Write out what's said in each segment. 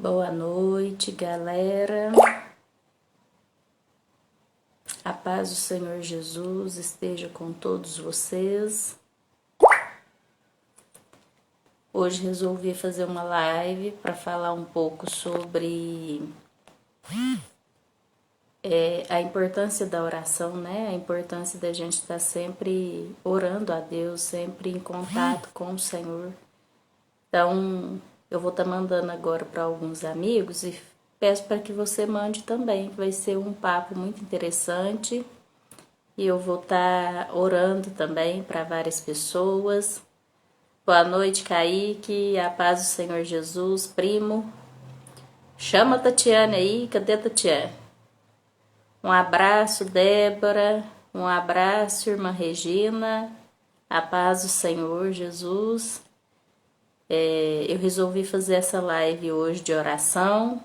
Boa noite, galera. A paz do Senhor Jesus esteja com todos vocês. Hoje resolvi fazer uma live para falar um pouco sobre a importância da oração, né? A importância da gente estar sempre orando a Deus, sempre em contato com o Senhor. Então, eu vou estar mandando agora para alguns amigos e peço para que você mande também. Vai ser um papo muito interessante. E eu vou estar orando também para várias pessoas. Boa noite, Kaique. A paz do Senhor Jesus, primo. Chama a Tatiane aí. Cadê a Tatiane? Um abraço, Débora. Um abraço, irmã Regina. A paz do Senhor Jesus. Eu resolvi fazer essa live hoje de oração,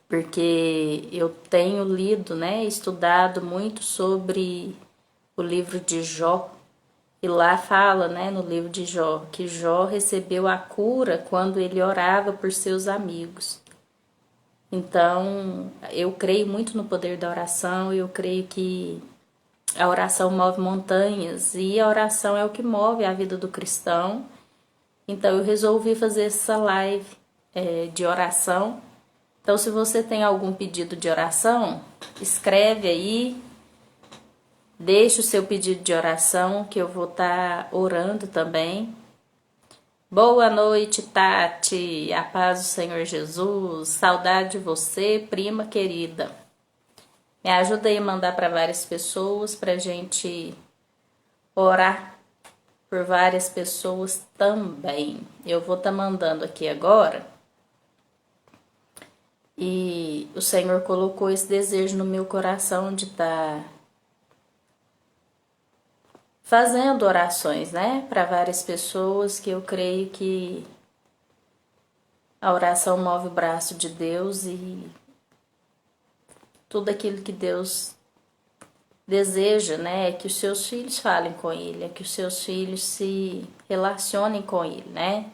porque eu tenho lido, né, estudado muito sobre o livro de Jó, e lá fala, né, no livro de Jó, que Jó recebeu a cura quando ele orava por seus amigos. Então, eu creio muito no poder da oração, eu creio que a oração move montanhas, e a oração é o que move a vida do cristão. Então, eu resolvi fazer essa live de oração. Então, se você tem algum pedido de oração, escreve aí, deixa o seu pedido de oração, que eu vou estar orando também. Boa noite, Tati, a paz do Senhor Jesus, saudade de você, prima querida. Me ajuda aí a mandar para várias pessoas, para gente orar por várias pessoas também. Eu vou estar mandando aqui agora. E o Senhor colocou esse desejo no meu coração de estar fazendo orações, né, para várias pessoas, que eu creio que a oração move o braço de Deus e tudo aquilo que Deus deseja, né, é que os seus filhos falem com Ele, é que os seus filhos se relacionem com Ele, né.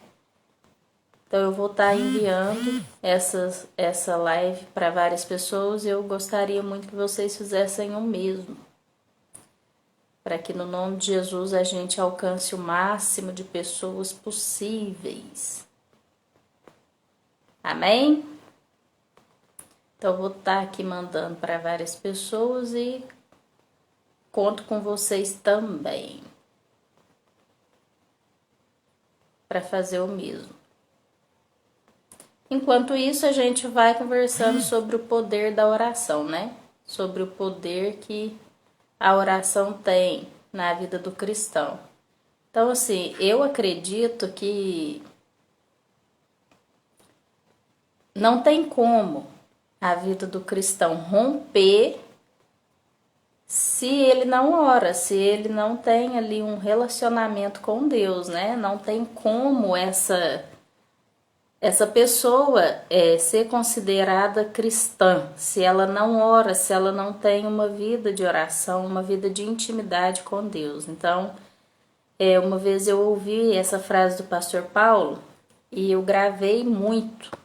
Então eu vou estar enviando essa live para várias pessoas e eu gostaria muito que vocês fizessem o mesmo, para que no nome de Jesus a gente alcance o máximo de pessoas possíveis. Amém? Então eu vou estar aqui mandando para várias pessoas e conto com vocês também para fazer o mesmo. Enquanto isso, a gente vai conversando sobre o poder da oração, né? Sobre o poder que a oração tem na vida do cristão. Então, assim, eu acredito que não tem como a vida do cristão romper se ele não ora, se ele não tem ali um relacionamento com Deus, né? Não tem como essa pessoa ser considerada cristã se ela não ora, se ela não tem uma vida de oração, uma vida de intimidade com Deus. Então, uma vez eu ouvi essa frase do pastor Paulo e eu gravei muito.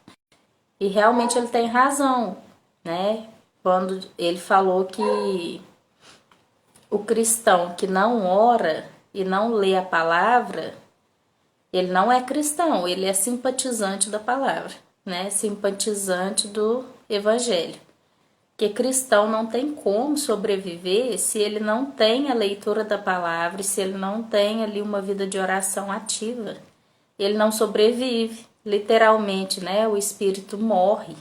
E realmente ele tem razão, né? Quando ele falou que o cristão que não ora e não lê a palavra, ele não é cristão, ele é simpatizante da palavra, né? Simpatizante do evangelho. Porque cristão não tem como sobreviver se ele não tem a leitura da palavra, se ele não tem ali uma vida de oração ativa. Ele não sobrevive, literalmente, né? O espírito morre.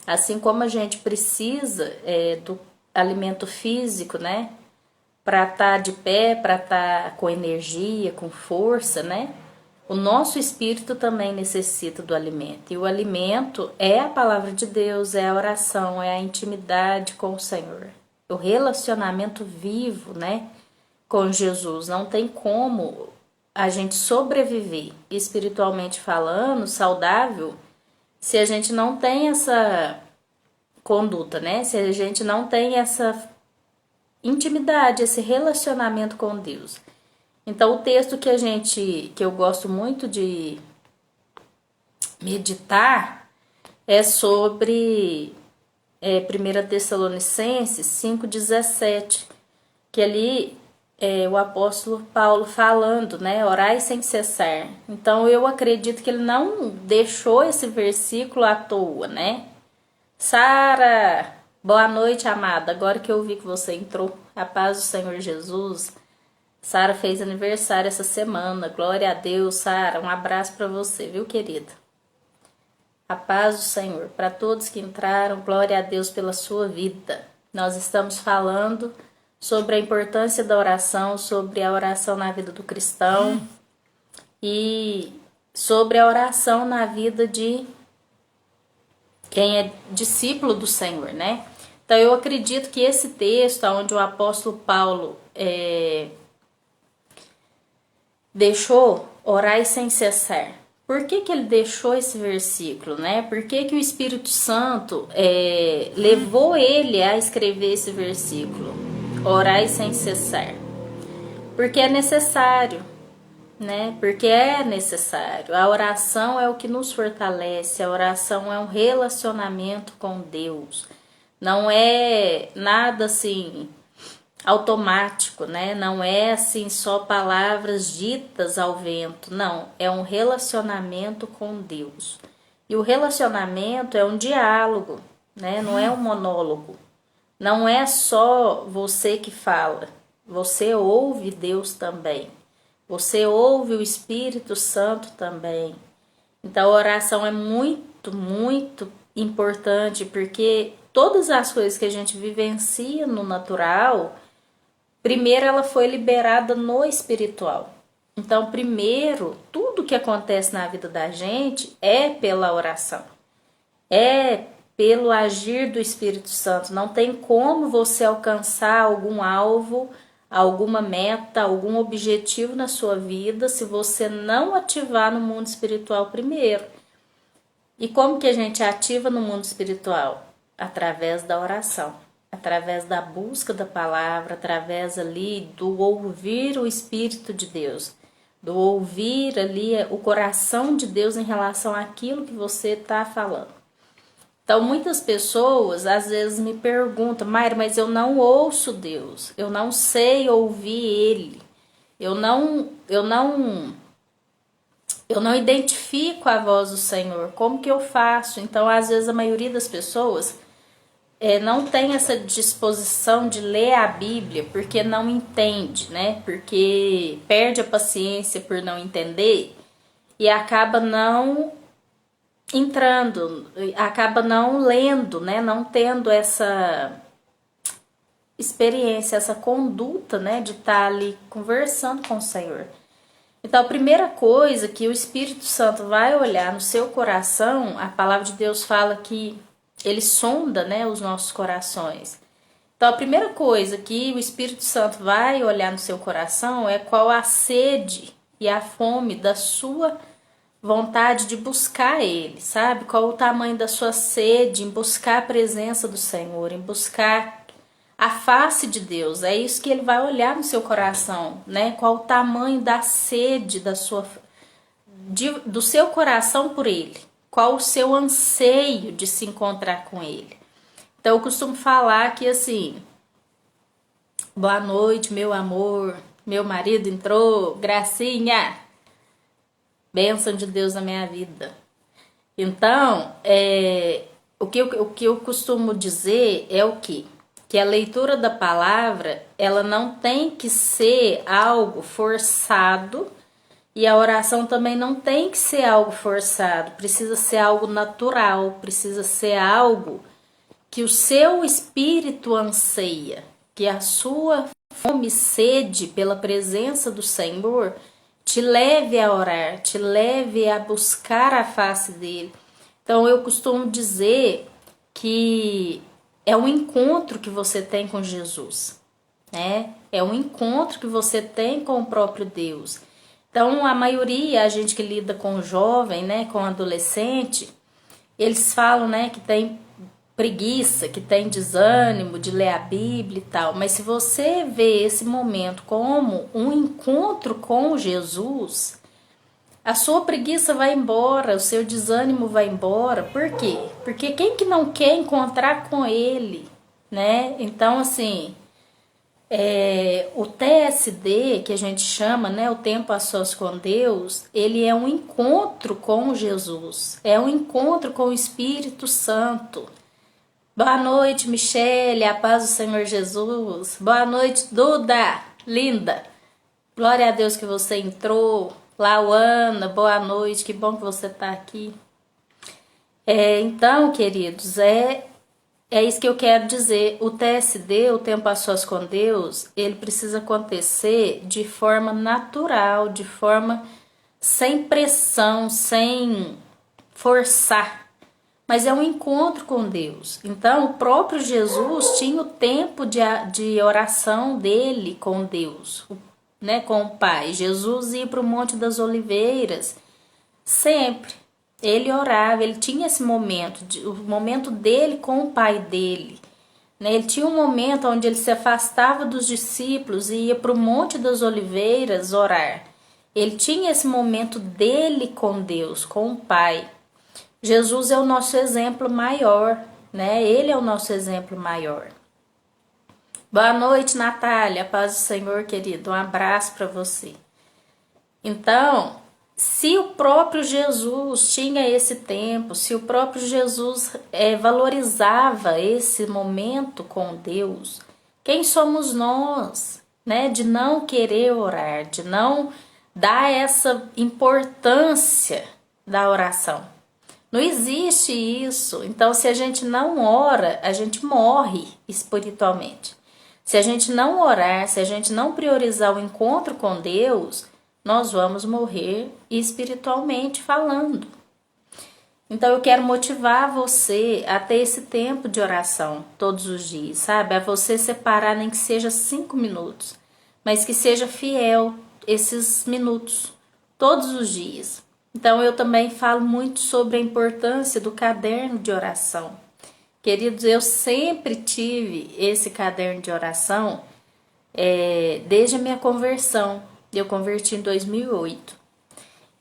Assim como a gente precisa do alimento físico, né? Para estar de pé, para estar com energia, com força, né? O nosso espírito também necessita do alimento. E o alimento é a palavra de Deus, é a oração, é a intimidade com o Senhor. O relacionamento vivo, né, com Jesus. Não tem como a gente sobreviver, espiritualmente falando, saudável, se a gente não tem essa conduta, né? Se a gente não tem essa intimidade, esse relacionamento com Deus. Então, o texto que eu gosto muito de meditar é sobre 1 Tessalonicenses 5,17, que ali o apóstolo Paulo falando, né? Orai sem cessar. Então eu acredito que ele não deixou esse versículo à toa, né? Sara, boa noite, amada. Agora que eu vi que você entrou, a paz do Senhor Jesus. Sara fez aniversário essa semana. Glória a Deus, Sara. Um abraço para você, viu, querida? A paz do Senhor para todos que entraram. Glória a Deus pela sua vida. Nós estamos falando sobre a importância da oração, sobre a oração na vida do cristão e sobre a oração na vida de quem é discípulo do Senhor, né? Então eu acredito que esse texto, onde o apóstolo Paulo deixou orar sem cessar. Por que ele deixou esse versículo, né? Por que o Espírito Santo levou ele a escrever esse versículo? Orar sem cessar. Porque é necessário, né? Porque é necessário. A oração é o que nos fortalece, a oração é um relacionamento com Deus. Não é nada assim automático, né? Não é assim só palavras ditas ao vento, não, é um relacionamento com Deus. E o relacionamento é um diálogo, né? Não é um monólogo. Não é só você que fala. Você ouve Deus também. Você ouve o Espírito Santo também. Então a oração é muito, muito importante, porque todas as coisas que a gente vivencia no natural, primeiro ela foi liberada no espiritual. Então, primeiro, tudo que acontece na vida da gente é pela oração. É pelo agir do Espírito Santo. Não tem como você alcançar algum alvo, alguma meta, algum objetivo na sua vida se você não ativar no mundo espiritual primeiro. E como que a gente ativa no mundo espiritual? Através da oração. Através da busca da palavra, através ali do ouvir o Espírito de Deus, do ouvir ali o coração de Deus em relação àquilo que você está falando. Então muitas pessoas às vezes me perguntam, Mayra, mas eu não ouço Deus, eu não sei ouvir Ele, eu não identifico a voz do Senhor, como que eu faço? Então às vezes a maioria das pessoas não tem essa disposição de ler a Bíblia porque não entende, né? Porque perde a paciência por não entender e acaba não entrando, acaba não lendo, né? Não tendo essa experiência, essa conduta, né? De estar ali conversando com o Senhor. Então, a primeira coisa que o Espírito Santo vai olhar no seu coração, a palavra de Deus fala que ele sonda, né, os nossos corações. Então, a primeira coisa que o Espírito Santo vai olhar no seu coração é qual a sede e a fome da sua vontade de buscar Ele, sabe? Qual o tamanho da sua sede em buscar a presença do Senhor, em buscar a face de Deus. É isso que Ele vai olhar no seu coração, né? Qual o tamanho da sede do seu coração por Ele. Qual o seu anseio de se encontrar com Ele. Então eu costumo falar que assim, boa noite, meu amor, meu marido entrou, gracinha, bênção de Deus na minha vida. Então, o que eu costumo dizer é o quê? Que a leitura da palavra, ela não tem que ser algo forçado, e a oração também não tem que ser algo forçado, precisa ser algo natural, precisa ser algo que o seu espírito anseia, que a sua fome e sede pela presença do Senhor te leve a orar, te leve a buscar a face dele. Então eu costumo dizer que é um encontro que você tem com Jesus, né? É um encontro que você tem com o próprio Deus. Então, a maioria, a gente que lida com jovem, né, com adolescente, eles falam, né, que tem preguiça, que tem desânimo de ler a Bíblia e tal. Mas se você vê esse momento como um encontro com Jesus, A sua preguiça vai embora, o seu desânimo vai embora. Por quê? Porque quem que não quer encontrar com ele, né? Então, assim, o TSD, que a gente chama, né, o tempo a sós com Deus, ele é um encontro com Jesus, é um encontro com o Espírito Santo. Boa noite, Michele, a paz do Senhor Jesus. Boa noite, Duda, linda. Glória a Deus que você entrou. Lauana, boa noite, que bom que você está aqui. Então, queridos, é isso que eu quero dizer. O TSD, o tempo a sós com Deus, ele precisa acontecer de forma natural, de forma sem pressão, sem forçar. Mas é um encontro com Deus. Então, o próprio Jesus tinha o tempo de oração dele com Deus, né, com o Pai. Jesus ia para o Monte das Oliveiras sempre. Ele orava, ele tinha esse momento, o momento dele com o Pai dele. Né? Ele tinha um momento onde ele se afastava dos discípulos e ia para o Monte das Oliveiras orar. Ele tinha esse momento dele com Deus, com o Pai. Jesus é o nosso exemplo maior, né? Ele é o nosso exemplo maior. Boa noite, Natália. Paz do Senhor, querido. Um abraço para você. Então, se o próprio Jesus tinha esse tempo, se o próprio Jesus valorizava esse momento com Deus, quem somos nós, né? De não querer orar, de não dar essa importância da oração. Não existe isso. Então, se a gente não ora, a gente morre espiritualmente. Se a gente não orar, se a gente não priorizar o encontro com Deus, nós vamos morrer espiritualmente falando. Então, eu quero motivar você a ter esse tempo de oração todos os dias, sabe? A você separar, nem que seja 5 minutos, mas que seja fiel esses minutos, todos os dias. Então, eu também falo muito sobre a importância do caderno de oração. Queridos, eu sempre tive esse caderno de oração desde a minha conversão. Eu converti em 2008.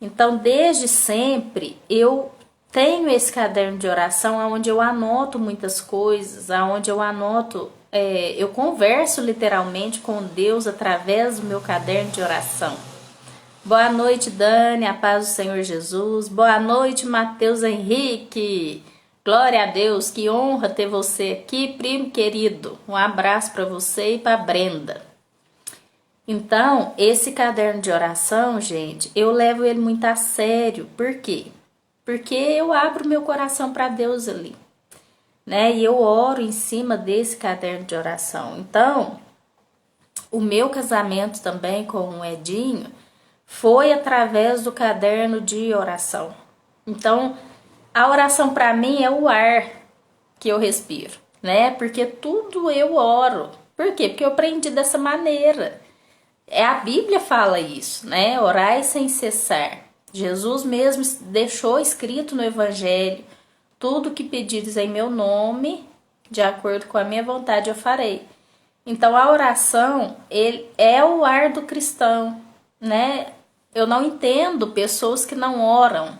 Então, desde sempre, eu tenho esse caderno de oração onde eu anoto muitas coisas, onde eu anoto, eu converso literalmente com Deus através do meu caderno de oração. Boa noite, Dani, a paz do Senhor Jesus. Boa noite, Matheus Henrique. Glória a Deus, que honra ter você aqui, primo querido. Um abraço para você e para Brenda. Então, esse caderno de oração, gente, eu levo ele muito a sério. Por quê? Porque eu abro meu coração para Deus ali, né? E eu oro em cima desse caderno de oração. Então, o meu casamento também com o Edinho foi através do caderno de oração. Então, a oração para mim é o ar que eu respiro, né? Porque tudo eu oro. Por quê? Porque eu aprendi dessa maneira. A Bíblia fala isso, né? Orai sem cessar. Jesus mesmo deixou escrito no Evangelho: tudo que pedires em meu nome, de acordo com a minha vontade, eu farei. Então, a oração, ele é o ar do cristão, né? Eu não entendo pessoas que não oram.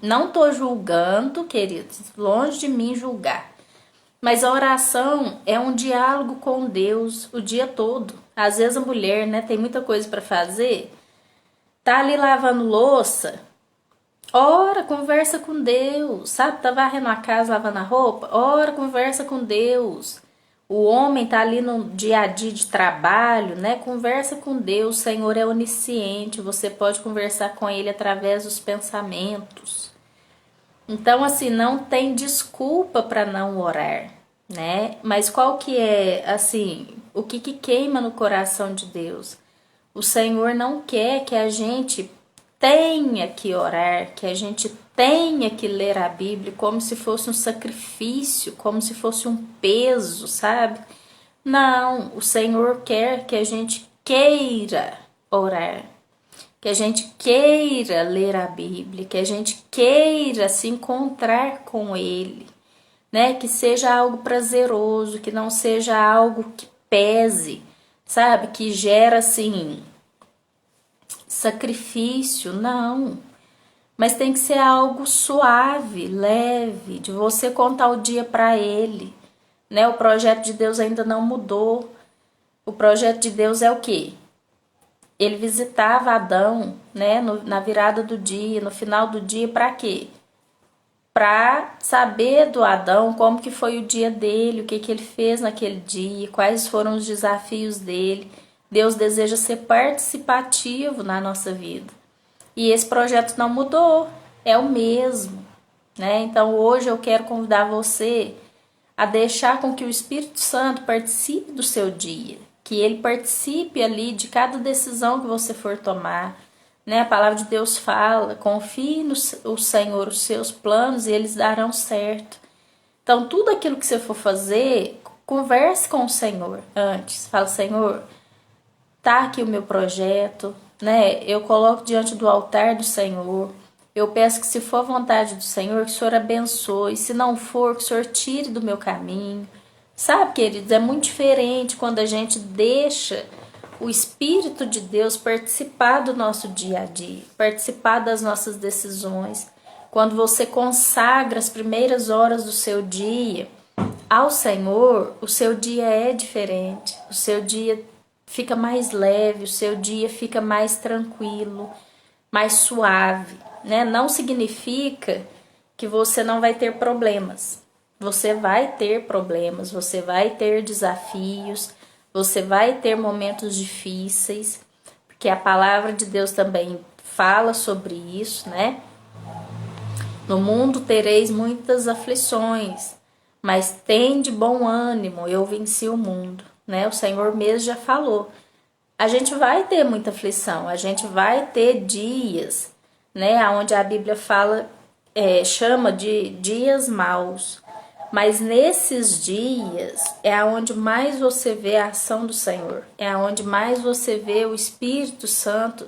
Não tô julgando, queridos, longe de mim julgar. Mas a oração é um diálogo com Deus o dia todo. Às vezes a mulher, né, tem muita coisa para fazer, tá ali lavando louça, ora, conversa com Deus, sabe? Tá varrendo a casa, lavando a roupa, ora, conversa com Deus. O homem tá ali no dia a dia de trabalho, né? Conversa com Deus. O Senhor é onisciente, você pode conversar com Ele através dos pensamentos. Então, assim, não tem desculpa para não orar, né? Mas qual que é, assim, o que queima no coração de Deus? O Senhor não quer que a gente tenha que orar, que a gente tenha que ler a Bíblia como se fosse um sacrifício, como se fosse um peso, sabe? Não, o Senhor quer que a gente queira orar, que a gente queira ler a Bíblia, que a gente queira se encontrar com Ele, né? Que seja algo prazeroso, que não seja algo que pese, sabe? Que gera, assim, sacrifício, não. Mas tem que ser algo suave, leve, de você contar o dia para Ele, né? O projeto de Deus ainda não mudou. O projeto de Deus é o quê? Ele visitava Adão, né? Na virada do dia, no final do dia, para quê? Para saber do Adão como que foi o dia dele, o que que ele fez naquele dia, quais foram os desafios dele. Deus deseja ser participativo na nossa vida. E esse projeto não mudou, é o mesmo, né? Então hoje eu quero convidar você a deixar com que o Espírito Santo participe do seu dia, que ele participe ali de cada decisão que você for tomar, né? A palavra de Deus fala: confie no Senhor os seus planos e eles darão certo. Então tudo aquilo que você for fazer, converse com o Senhor antes. Fala: Senhor, tá aqui o meu projeto, né? Eu coloco diante do altar do Senhor. Eu peço que, se for a vontade do Senhor, que o Senhor abençoe. Se não for, que o Senhor tire do meu caminho. Sabe, queridos, é muito diferente quando a gente deixa o Espírito de Deus participar do nosso dia a dia, participar das nossas decisões. Quando você consagra as primeiras horas do seu dia ao Senhor, o seu dia é diferente. O seu dia fica mais leve, o seu dia fica mais tranquilo, mais suave, né? Não significa que você não vai ter problemas. Você vai ter problemas, você vai ter desafios, você vai ter momentos difíceis, porque a palavra de Deus também fala sobre isso, né? No mundo tereis muitas aflições, mas tende bom ânimo, eu venci o mundo, né? O Senhor mesmo já falou. A gente vai ter muita aflição, a gente vai ter dias, né? Onde a Bíblia fala, chama de dias maus. Mas nesses dias é onde mais você vê a ação do Senhor, é onde mais você vê o Espírito Santo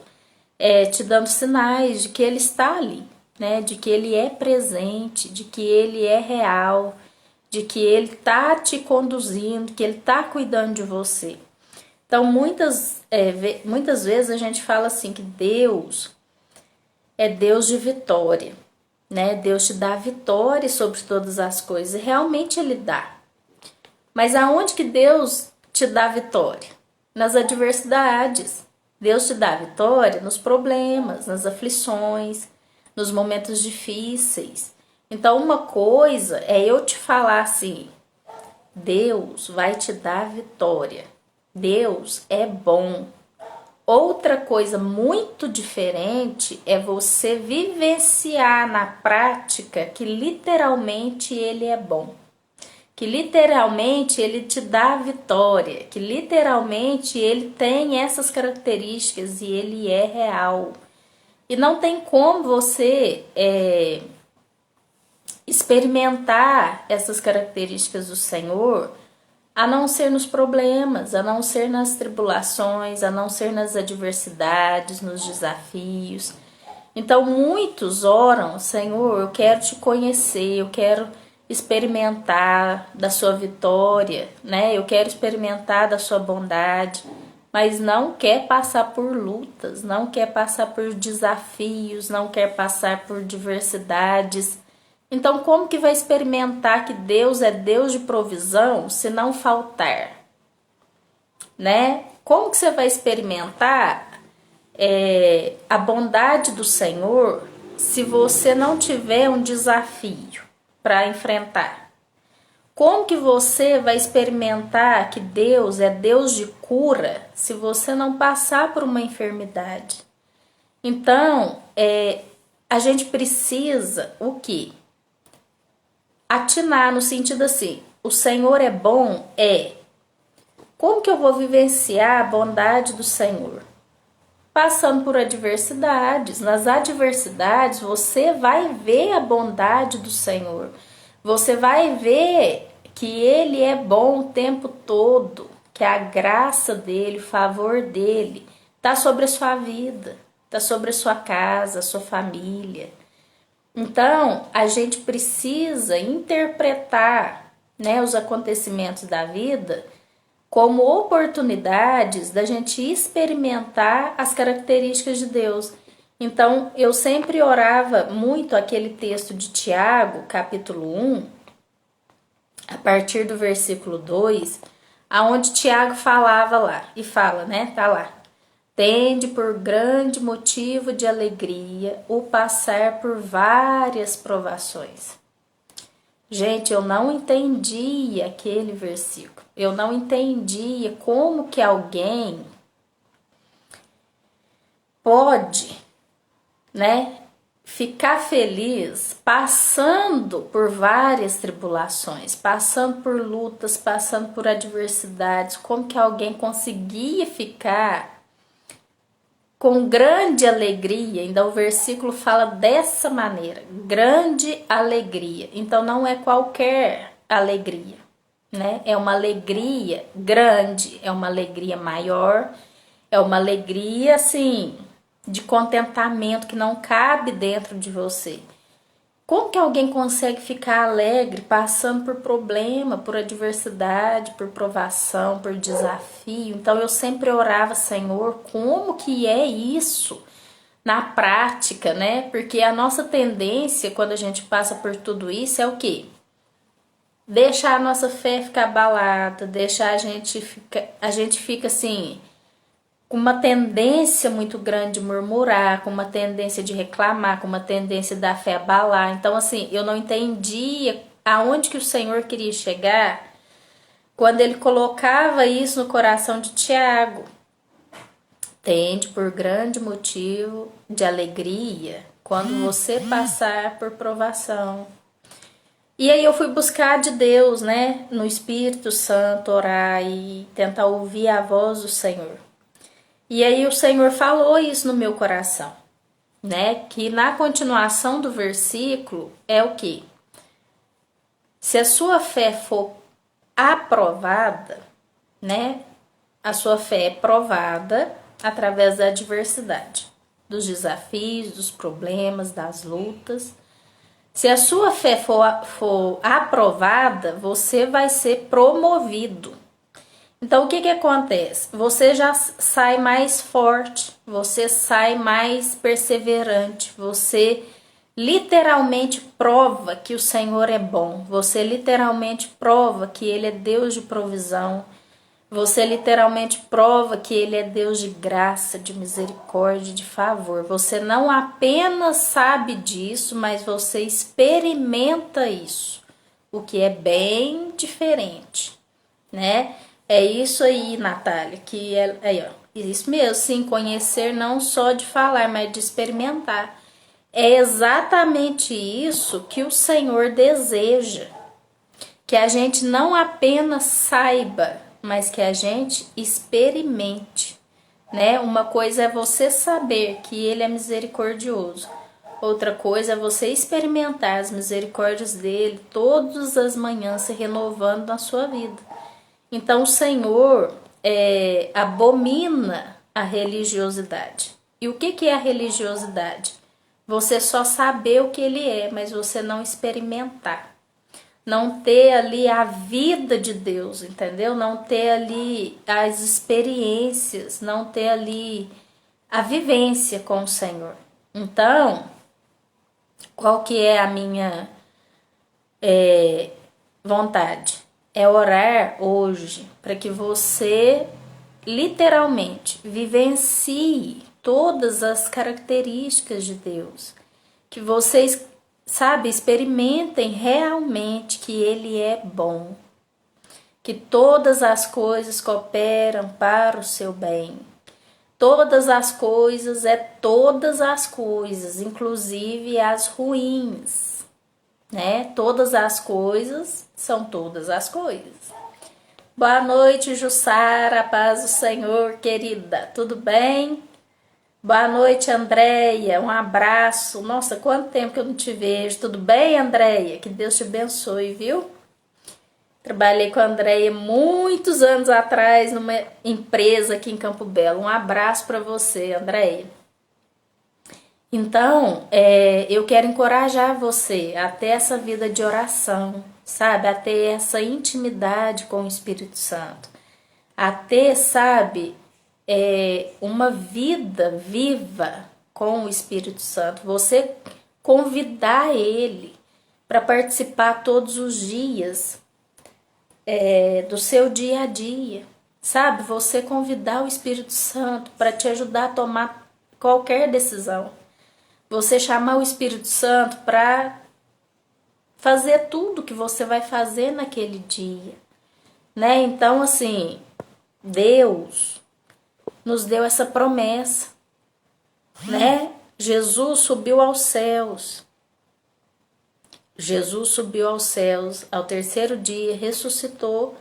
te dando sinais de que Ele está ali, né? De que Ele é presente, de que Ele é real, de que Ele está te conduzindo, que Ele está cuidando de você. Então, muitas vezes a gente fala assim que Deus é Deus de vitória, né? Deus te dá vitória sobre todas as coisas, e realmente Ele dá. Mas aonde que Deus te dá vitória? Nas adversidades. Deus te dá vitória nos problemas, nas aflições, nos momentos difíceis. Então, uma coisa é eu te falar assim: Deus vai te dar vitória. Deus é bom. Outra coisa muito diferente é você vivenciar na prática que literalmente Ele é bom. Que literalmente Ele te dá vitória. Que literalmente Ele tem essas características e Ele é real. E não tem como você experimentar essas características do Senhor a não ser nos problemas, a não ser nas tribulações, a não ser nas adversidades, nos desafios. Então muitos oram: Senhor, eu quero te conhecer, eu quero experimentar da sua vitória, né? Eu quero experimentar da sua bondade, mas não quer passar por lutas, não quer passar por desafios, não quer passar por diversidades. Então, como que vai experimentar que Deus é Deus de provisão se não faltar, né? Como que você vai experimentar a bondade do Senhor se você não tiver um desafio para enfrentar? Como que você vai experimentar que Deus é Deus de cura se você não passar por uma enfermidade? Então, a gente precisa o quê? Atinar no sentido assim: o Senhor é bom, como que eu vou vivenciar a bondade do Senhor? Passando por adversidades. Nas adversidades você vai ver a bondade do Senhor. Você vai ver que Ele é bom o tempo todo, que a graça dEle, o favor dEle está sobre a sua vida, está sobre a sua casa, a sua família. Então, a gente precisa interpretar, né, os acontecimentos da vida como oportunidades da gente experimentar as características de Deus. Então, eu sempre orava muito aquele texto de Tiago, capítulo 1, a partir do versículo 2, aonde Tiago falava lá, e fala, né, tá lá. Tende por grande motivo de alegria o passar por várias provações. Gente, eu não entendia aquele versículo. Eu não entendia como que alguém pode, né, ficar feliz passando por várias tribulações, passando por lutas, passando por adversidades. Como que alguém conseguia ficar com grande alegria? Ainda o versículo fala dessa maneira, grande alegria. Então não é qualquer alegria, né? É uma alegria grande, é uma alegria maior, é uma alegria assim de contentamento que não cabe dentro de você. Como que alguém consegue ficar alegre passando por problema, por adversidade, por provação, por desafio? Então eu sempre orava, Senhor, como que é isso na prática, né? Porque a nossa tendência quando a gente passa por tudo isso é o quê? Deixar a nossa fé ficar abalada, deixar a gente fica assim, com uma tendência muito grande de murmurar, com uma tendência de reclamar, com uma tendência da fé abalar. Então, assim, eu não entendia aonde que o Senhor queria chegar quando ele colocava isso no coração de Tiago. Tende por grande motivo de alegria quando você passar por provação. E aí eu fui buscar de Deus, né, no Espírito Santo, orar e tentar ouvir a voz do Senhor. E aí o Senhor falou isso no meu coração, né? Que na continuação do versículo é o quê? Se a sua fé for aprovada, né? A sua fé é provada através da adversidade, dos desafios, dos problemas, das lutas. Se a sua fé for aprovada, você vai ser promovido. Então, o que acontece? Você já sai mais forte, você sai mais perseverante, você literalmente prova que o Senhor é bom, você literalmente prova que Ele é Deus de provisão, você literalmente prova que Ele é Deus de graça, de misericórdia, de favor. Você não apenas sabe disso, mas você experimenta isso, o que é bem diferente, né? É isso aí, Natália, que é aí, ó, isso mesmo, sim, conhecer não só de falar, mas de experimentar. É exatamente isso que o Senhor deseja, que a gente não apenas saiba, mas que a gente experimente, né? Uma coisa é você saber que Ele é misericordioso, outra coisa é você experimentar as misericórdias dele todas as manhãs se renovando na sua vida. Então o Senhor abomina a religiosidade. E o que é a religiosidade? Você só saber o que ele é, mas você não experimentar. Não ter ali a vida de Deus, entendeu? Não ter ali as experiências, não ter ali a vivência com o Senhor. Então, qual que é a minha vontade? É orar hoje para que você literalmente vivencie todas as características de Deus, que vocês, sabe, experimentem realmente que Ele é bom, que todas as coisas cooperam para o seu bem. Todas as coisas todas as coisas, inclusive as ruins, né? Todas as coisas são todas as coisas. Boa noite, Jussara, paz do Senhor, querida, tudo bem? Boa noite, Andréia, um abraço. Nossa, quanto tempo que eu não te vejo. Tudo bem, Andréia? Que Deus te abençoe, viu? Trabalhei com a Andréia muitos anos atrás numa empresa aqui em Campo Belo. Um abraço para você, Andréia. Então, eu quero encorajar você a ter essa vida de oração, sabe? A ter essa intimidade com o Espírito Santo. a ter, sabe, uma vida viva com o Espírito Santo. Você convidar ele para participar todos os dias do seu dia a dia, sabe? Você convidar o Espírito Santo para te ajudar a tomar qualquer decisão. Você chamar o Espírito Santo para fazer tudo que você vai fazer naquele dia, né? Então, assim, Deus nos deu essa promessa, né? Jesus subiu aos céus. Jesus subiu aos céus, ao terceiro dia ressuscitou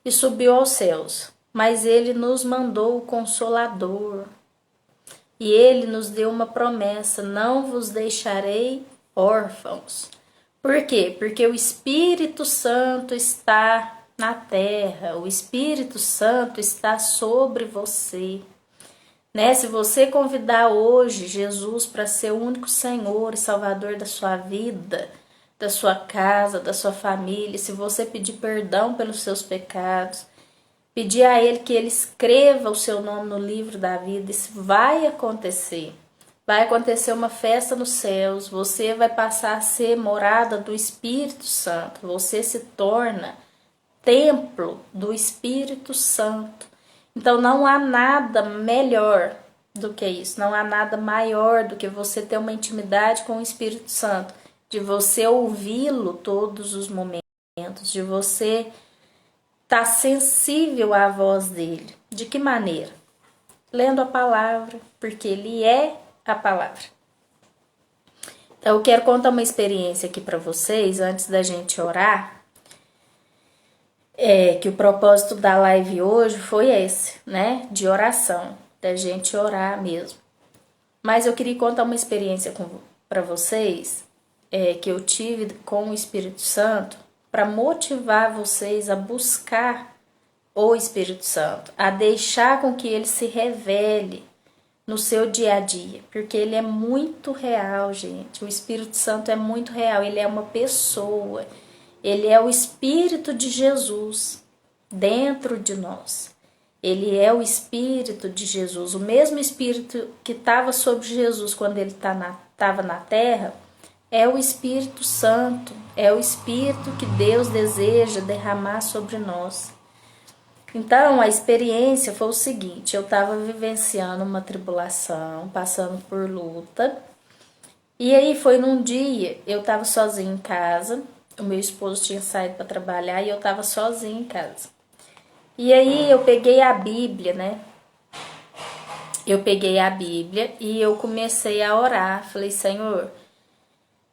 e subiu aos céus. Mas ele nos mandou o Consolador. E ele nos deu uma promessa: não vos deixarei órfãos. Por quê? Porque o Espírito Santo está na terra, o Espírito Santo está sobre você. Né? Se você convidar hoje Jesus para ser o único Senhor e Salvador da sua vida, da sua casa, da sua família, se você pedir perdão pelos seus pecados, pedir a Ele que Ele escreva o seu nome no livro da vida, isso vai acontecer. Vai acontecer uma festa nos céus, você vai passar a ser morada do Espírito Santo, você se torna templo do Espírito Santo. Então não há nada melhor do que isso, não há nada maior do que você ter uma intimidade com o Espírito Santo, de você ouvi-lo todos os momentos, de você estar sensível à voz dele. De que maneira? Lendo a palavra, porque ele é a palavra. Então eu quero contar uma experiência aqui para vocês, antes da gente orar, que o propósito da live hoje foi esse, né? De oração, da gente orar mesmo. Mas eu queria contar uma experiência para vocês, que eu tive com o Espírito Santo, para motivar vocês a buscar o Espírito Santo, a deixar com que ele se revele no seu dia a dia, porque ele é muito real, gente. O Espírito Santo é muito real, ele é uma pessoa, ele é o Espírito de Jesus dentro de nós. Ele é o Espírito de Jesus, o mesmo Espírito que estava sobre Jesus quando ele estava na terra, é o Espírito Santo, é o Espírito que Deus deseja derramar sobre nós. Então, a experiência foi o seguinte: eu estava vivenciando uma tribulação, passando por luta, e aí foi num dia, eu estava sozinha em casa, o meu esposo tinha saído para trabalhar e eu estava sozinha em casa. E aí eu peguei a Bíblia, né? Eu peguei a Bíblia e eu comecei a orar. Falei: Senhor,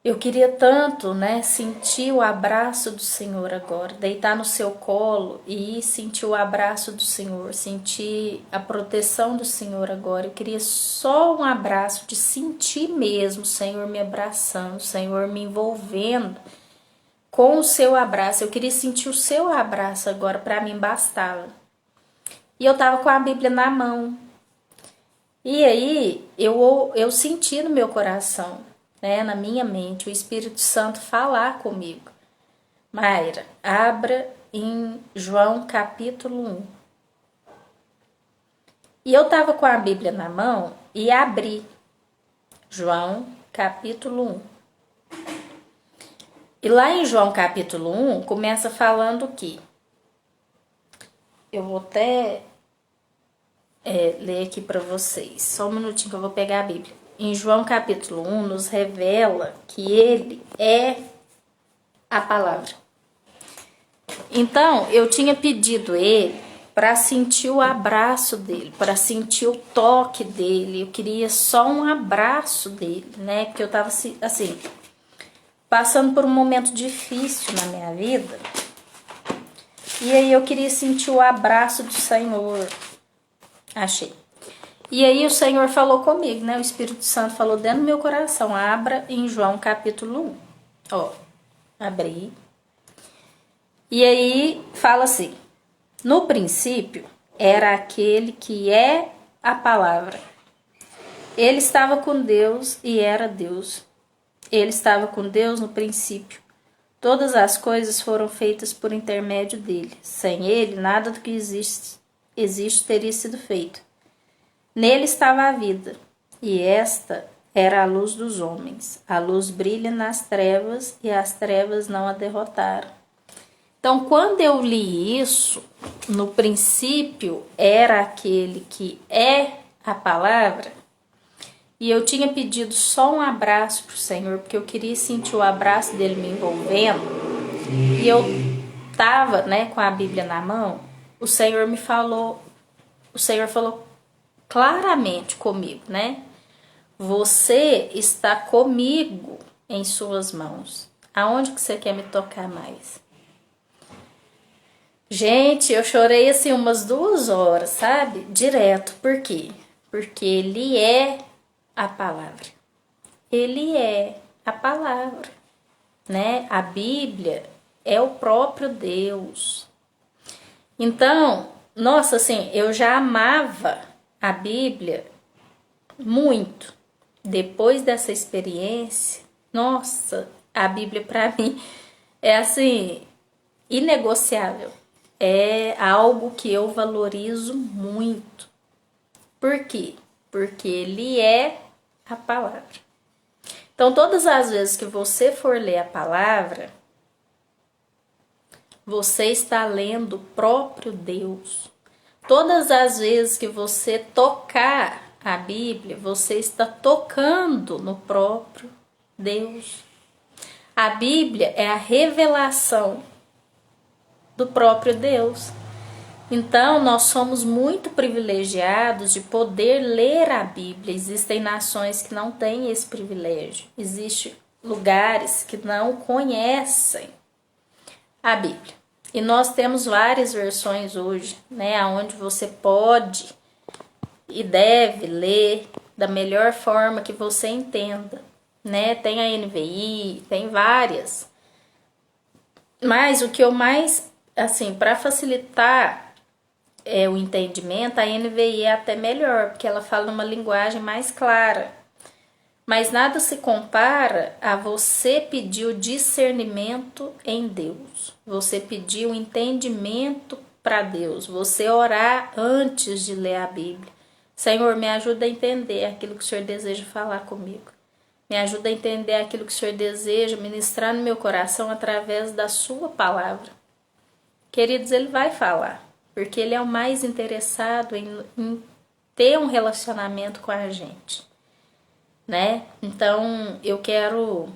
eu queria tanto, né, sentir o abraço do Senhor agora, deitar no seu colo e sentir o abraço do Senhor, sentir a proteção do Senhor agora. Eu queria só um abraço, de sentir mesmo o Senhor me abraçando, o Senhor me envolvendo com o seu abraço. Eu queria sentir o seu abraço agora, para mim bastava. E eu tava com a Bíblia na mão. E aí eu senti no meu coração, né, na minha mente, o Espírito Santo falar comigo: Mayra, abra em João capítulo 1. E eu tava com a Bíblia na mão e abri João capítulo 1. E lá em João capítulo 1 começa falando que, eu vou até ler aqui para vocês, só um minutinho que eu vou pegar a Bíblia. Em João capítulo 1 nos revela que ele é a palavra. Então eu tinha pedido ele para sentir o abraço dele, para sentir o toque dele. Eu queria só um abraço dele, né? Porque eu tava assim, passando por um momento difícil na minha vida. E aí eu queria sentir o abraço do Senhor. Achei. E aí o Senhor falou comigo, né? O Espírito Santo falou dentro do meu coração: abra em João capítulo 1. Ó, abri. E aí fala assim: no princípio era aquele que é a palavra. Ele estava com Deus e era Deus. Ele estava com Deus no princípio. Todas as coisas foram feitas por intermédio dele. Sem ele, nada do que existe existe teria sido feito. Nele estava a vida, e esta era a luz dos homens. A luz brilha nas trevas, e as trevas não a derrotaram. Então, quando eu li isso, no princípio era aquele que é a palavra, e eu tinha pedido só um abraço para o Senhor, porque eu queria sentir o abraço dele me envolvendo, e eu estava, né, com a Bíblia na mão. O Senhor falou claramente comigo, né? Você está comigo em suas mãos. Aonde que você quer me tocar mais? Gente, eu chorei assim umas 2 horas, sabe? Direto. Por quê? Porque ele é a palavra. Ele é a palavra, né? A Bíblia é o próprio Deus. Então, nossa, assim, eu já amava a Bíblia muito. Depois dessa experiência, nossa, a Bíblia para mim é assim, inegociável. É algo que eu valorizo muito. Por quê? Porque ele é a palavra. Então, todas as vezes que você for ler a palavra, você está lendo o próprio Deus. Todas as vezes que você tocar a Bíblia, você está tocando no próprio Deus. A Bíblia é a revelação do próprio Deus. Então, nós somos muito privilegiados de poder ler a Bíblia. Existem nações que não têm esse privilégio. Existem lugares que não conhecem a Bíblia. E nós temos várias versões hoje, né, onde você pode e deve ler da melhor forma que você entenda, né? Tem a NVI, tem várias. Mas o que eu mais, assim, para facilitar o entendimento, a NVI é até melhor, porque ela fala uma linguagem mais clara. Mas nada se compara a você pedir o discernimento em Deus. Você pedir o entendimento para Deus. Você orar antes de ler a Bíblia. Senhor, me ajuda a entender aquilo que o Senhor deseja falar comigo. Me ajuda a entender aquilo que o Senhor deseja ministrar no meu coração através da sua palavra. Queridos, ele vai falar, porque ele é o mais interessado em ter um relacionamento com a gente, né? Então, eu quero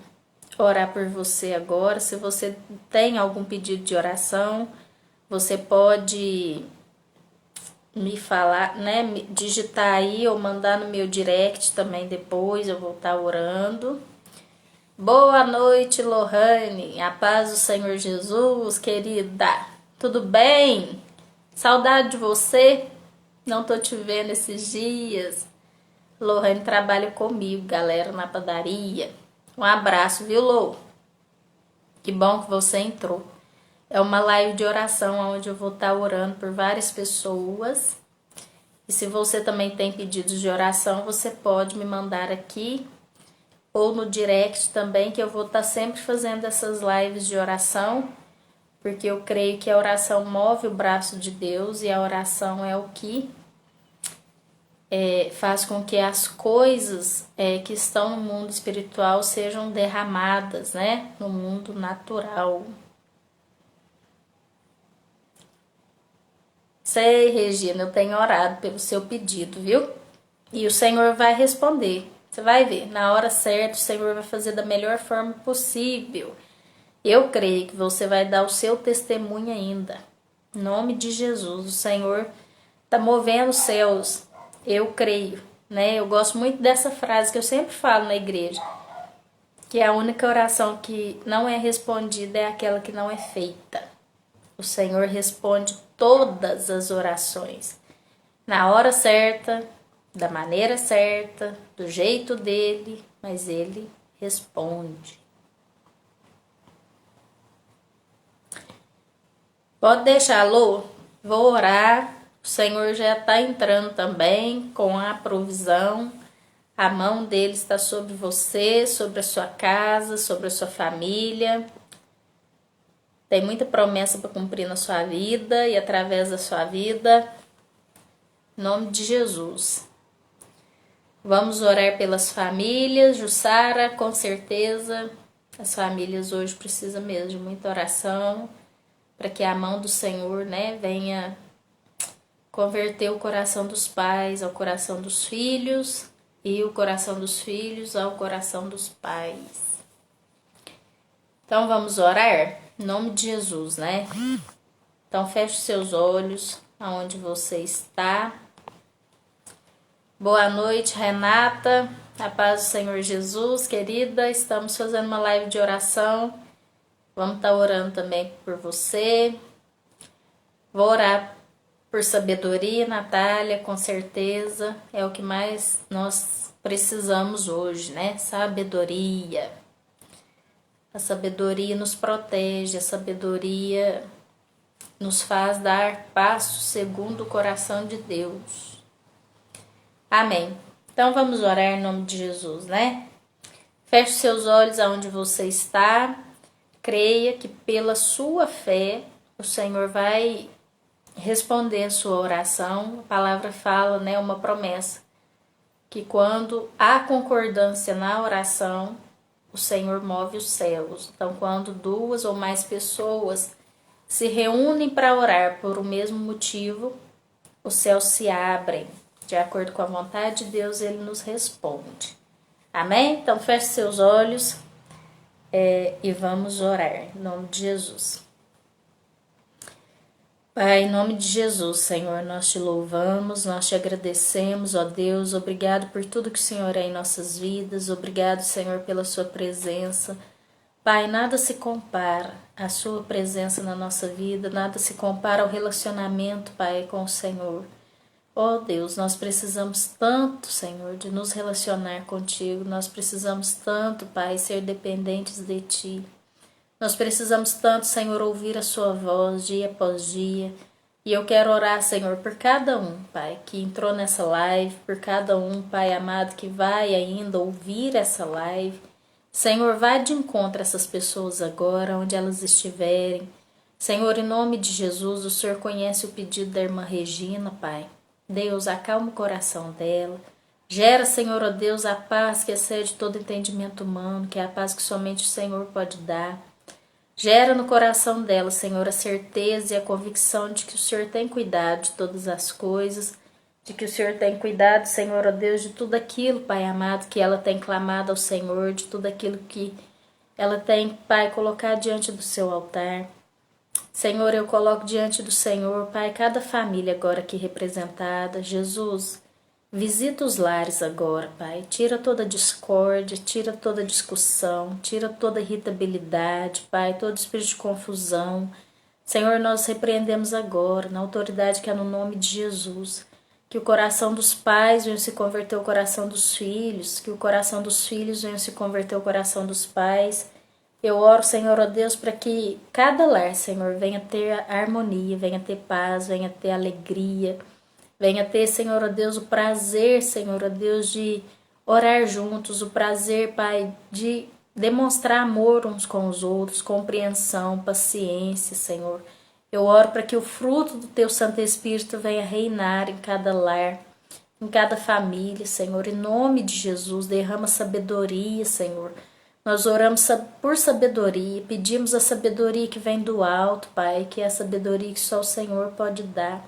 orar por você agora. Se você tem algum pedido de oração, você pode me falar, né? Digitar aí ou mandar no meu direct também depois, eu vou estar orando. Boa noite, Lohane. A paz do Senhor Jesus, querida. Tudo bem? Saudade de você. Não tô te vendo esses dias. Lohane trabalha comigo, galera, na padaria. Um abraço, viu, Lô? Que bom que você entrou. É uma live de oração onde eu vou estar orando por várias pessoas. E se você também tem pedidos de oração, você pode me mandar aqui ou no direct também, que eu vou estar sempre fazendo essas lives de oração, porque eu creio que a oração move o braço de Deus e a oração é o que faz com que as coisas que estão no mundo espiritual sejam derramadas, né, no mundo natural. Sei, Regina, eu tenho orado pelo seu pedido, viu? E o Senhor vai responder. Você vai ver, na hora certa o Senhor vai fazer da melhor forma possível. Eu creio que você vai dar o seu testemunho ainda. Em nome de Jesus, o Senhor está movendo os céus. Eu creio, né? Eu gosto muito dessa frase que eu sempre falo na igreja, que a única oração que não é respondida é aquela que não é feita. O Senhor responde todas as orações, na hora certa, da maneira certa, do jeito dele, mas ele responde. Pode deixar, Lô, vou orar. O Senhor já está entrando também com a provisão. A mão dele está sobre você, sobre a sua casa, sobre a sua família. Tem muita promessa para cumprir na sua vida e através da sua vida. Em nome de Jesus. Vamos orar pelas famílias. Jussara, com certeza, as famílias hoje precisam mesmo de muita oração para que a mão do Senhor, né, venha converter o coração dos pais ao coração dos filhos e o coração dos filhos ao coração dos pais. Então vamos orar em nome de Jesus, né? Então feche seus olhos aonde você está. Boa noite, Renata. A paz do Senhor Jesus, querida. Estamos fazendo uma live de oração. Vamos estar orando também por você. Vou orar por sabedoria, Natália, com certeza. É o que mais nós precisamos hoje, né? Sabedoria. A sabedoria nos protege, a sabedoria nos faz dar passos segundo o coração de Deus. Amém. Então vamos orar em nome de Jesus, né? Feche seus olhos aonde você está. Creia que pela sua fé o Senhor vai responder a sua oração. A palavra fala, né, uma promessa, que quando há concordância na oração, o Senhor move os céus. Então, quando duas ou mais pessoas se reúnem para orar por o mesmo motivo, os céus se abrem. De acordo com a vontade de Deus, Ele nos responde. Amém? Então, feche seus olhos e vamos orar. Em nome de Jesus. Pai, em nome de Jesus, Senhor, nós te louvamos, nós te agradecemos, ó Deus. Obrigado por tudo que o Senhor é em nossas vidas. Obrigado, Senhor, pela sua presença. Pai, nada se compara à sua presença na nossa vida, nada se compara ao relacionamento, Pai, com o Senhor. Ó Deus, nós precisamos tanto, Senhor, de nos relacionar contigo. Nós precisamos tanto, Pai, ser dependentes de Ti. Nós precisamos tanto, Senhor, ouvir a Sua voz dia após dia. E eu quero orar, Senhor, por cada um, Pai, que entrou nessa live, por cada um, Pai amado, que vai ainda ouvir essa live. Senhor, vai de encontro a essas pessoas agora, onde elas estiverem. Senhor, em nome de Jesus, o Senhor conhece o pedido da irmã Regina, Pai. Deus, acalma o coração dela. Gera, Senhor, ó Deus, a paz que excede todo entendimento humano, que é a paz que somente o Senhor pode dar. Gera no coração dela, Senhor, a certeza e a convicção de que o Senhor tem cuidado de todas as coisas, de que o Senhor tem cuidado, Senhor, ó Deus, de tudo aquilo, Pai amado, que ela tem clamado ao Senhor, de tudo aquilo que ela tem, Pai, colocado diante do seu altar. Senhor, eu coloco diante do Senhor, Pai, cada família agora aqui representada. Jesus, visita os lares agora, Pai. Tira toda discórdia, tira toda discussão, tira toda irritabilidade, Pai, todo espírito de confusão. Senhor, nós repreendemos agora, na autoridade que é no nome de Jesus, que o coração dos pais venha se converter ao coração dos filhos, que o coração dos filhos venha se converter ao coração dos pais. Eu oro, Senhor, ó Deus, para que cada lar, Senhor, venha ter harmonia, venha ter paz, venha ter alegria, venha ter, Senhor, ó Deus, o prazer, Senhor, ó Deus, de orar juntos, o prazer, Pai, de demonstrar amor uns com os outros, compreensão, paciência, Senhor. Eu oro para que o fruto do Teu Santo Espírito venha reinar em cada lar, em cada família, Senhor. Em nome de Jesus, derrama sabedoria, Senhor. Nós oramos por sabedoria, pedimos a sabedoria que vem do alto, Pai, que é a sabedoria que só o Senhor pode dar.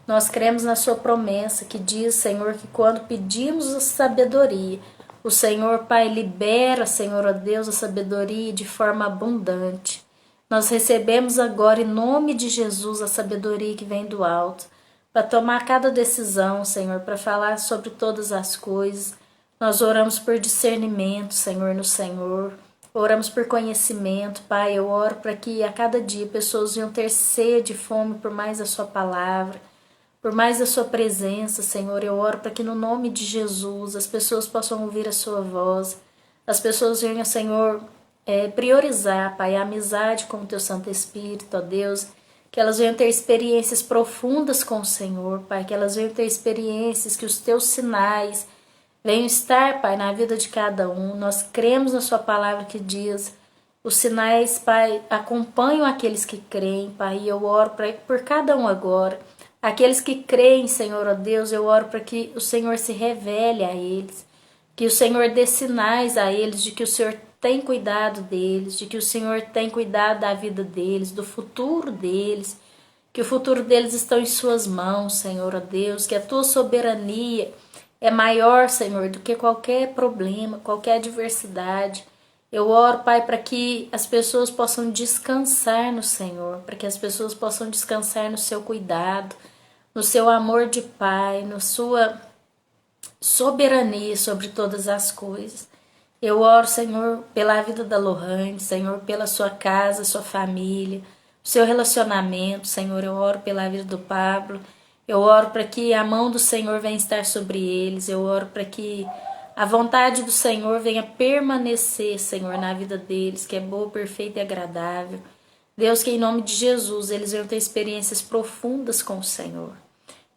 Nós cremos na sua promessa que diz, Senhor, que quando pedimos a sabedoria, o Senhor, Pai, libera, Senhor, ó Deus, a sabedoria de forma abundante. Nós recebemos agora, em nome de Jesus, a sabedoria que vem do alto, para tomar cada decisão, Senhor, para falar sobre todas as coisas. Nós oramos por discernimento, Senhor, no Senhor. Oramos por conhecimento, Pai. Eu oro para que a cada dia pessoas venham ter sede e fome por mais a sua palavra, por mais a sua presença, Senhor. Eu oro para que no nome de Jesus as pessoas possam ouvir a sua voz. As pessoas venham, Senhor, priorizar, Pai, a amizade com o Teu Santo Espírito, ó Deus. Que elas venham ter experiências profundas com o Senhor, Pai. Que elas venham ter experiências, que os Teus sinais venham estar, Pai, na vida de cada um. Nós cremos na sua palavra que diz, os sinais, Pai, acompanham aqueles que creem, Pai. E eu oro por cada um agora, Aqueles que creem, Senhor, ó Deus, eu oro para que o Senhor se revele a eles, que o Senhor dê sinais a eles de que o Senhor tem cuidado deles, de que o Senhor tem cuidado da vida deles, do futuro deles, que o futuro deles está em suas mãos, Senhor, ó Deus, que a tua soberania é maior, Senhor, do que qualquer problema, qualquer adversidade. Eu oro, Pai, para que as pessoas possam descansar no Senhor, para que as pessoas possam descansar no seu cuidado, no seu amor de Pai, na sua soberania sobre todas as coisas. Eu oro, Senhor, pela vida da Lohane, Senhor, pela sua casa, sua família, o seu relacionamento, Senhor. Eu oro pela vida do Pablo. Eu oro para que a mão do Senhor venha estar sobre eles. Eu oro para que a vontade do Senhor venha permanecer, Senhor, na vida deles, que é boa, perfeita e agradável. Deus, que em nome de Jesus eles venham ter experiências profundas com o Senhor.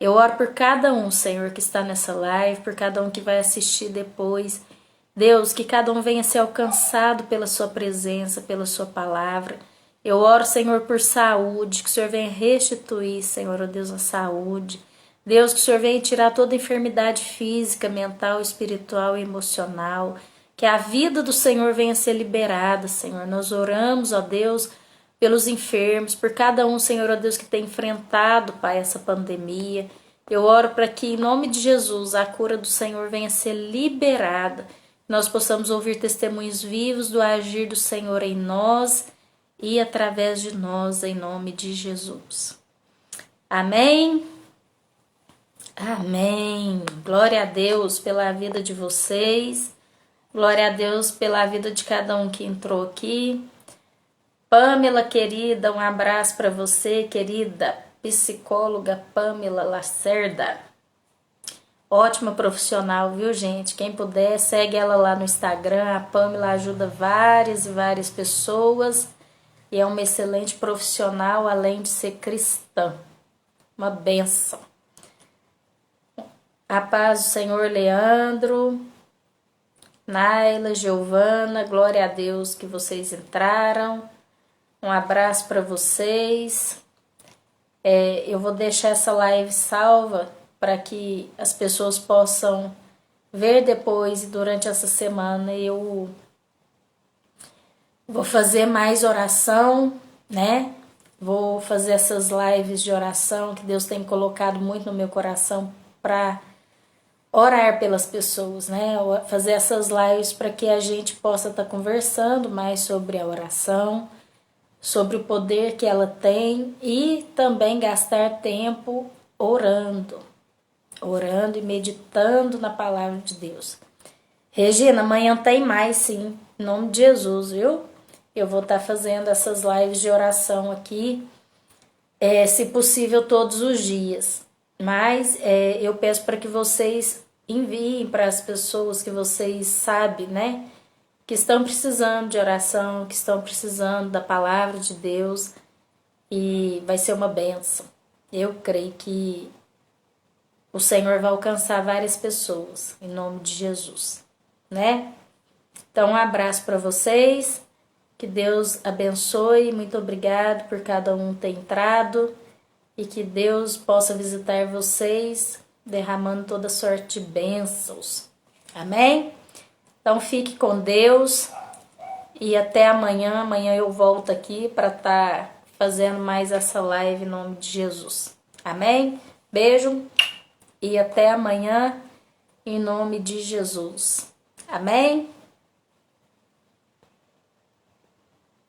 Eu oro por cada um, Senhor, que está nessa live, por cada um que vai assistir depois. Deus, que cada um venha ser alcançado pela sua presença, pela sua palavra. Eu oro, Senhor, por saúde, que o Senhor venha restituir, Senhor, ó Deus, a saúde. Deus, que o Senhor venha tirar toda enfermidade física, mental, espiritual e emocional. Que a vida do Senhor venha ser liberada, Senhor. Nós oramos, ó Deus, pelos enfermos, por cada um, Senhor, ó Deus, que tem enfrentado, Pai, essa pandemia. Eu oro para que, em nome de Jesus, a cura do Senhor venha ser liberada. Nós possamos ouvir testemunhos vivos do agir do Senhor em nós e através de nós, em nome de Jesus. Amém? Amém. Glória a Deus pela vida de vocês. Glória a Deus pela vida de cada um que entrou aqui. Pamela, querida, um abraço para você, querida psicóloga Pamela Lacerda. Ótima profissional, viu, gente? Quem puder, segue ela lá no Instagram. A Pamela ajuda várias e várias pessoas e é uma excelente profissional, além de ser cristã. Uma bênção. A paz do Senhor, Leandro, Naila, Giovana, glória a Deus que vocês entraram. Um abraço para vocês. Eu vou deixar essa live salva para que as pessoas possam ver depois e durante essa semana eu vou fazer mais oração, né? Vou fazer essas lives de oração que Deus tem colocado muito no meu coração para orar pelas pessoas, né? Fazer essas lives para que a gente possa estar conversando mais sobre a oração, sobre o poder que ela tem e também gastar tempo orando e meditando na palavra de Deus. Regina, amanhã tem mais sim, em nome de Jesus, viu? Eu vou estar fazendo essas lives de oração aqui, se possível todos os dias. Mas eu peço para que vocês enviem para as pessoas que vocês sabem, né? Que estão precisando de oração, que estão precisando da palavra de Deus, e vai ser uma bênção. Eu creio que o Senhor vai alcançar várias pessoas, em nome de Jesus, né? Então, um abraço para vocês, que Deus abençoe, muito obrigado por cada um ter entrado, e que Deus possa visitar vocês, derramando toda sorte de bênçãos. Amém? Então fique com Deus e até amanhã. Amanhã eu volto aqui para estar fazendo mais essa live em nome de Jesus. Amém? Beijo e até amanhã em nome de Jesus. Amém?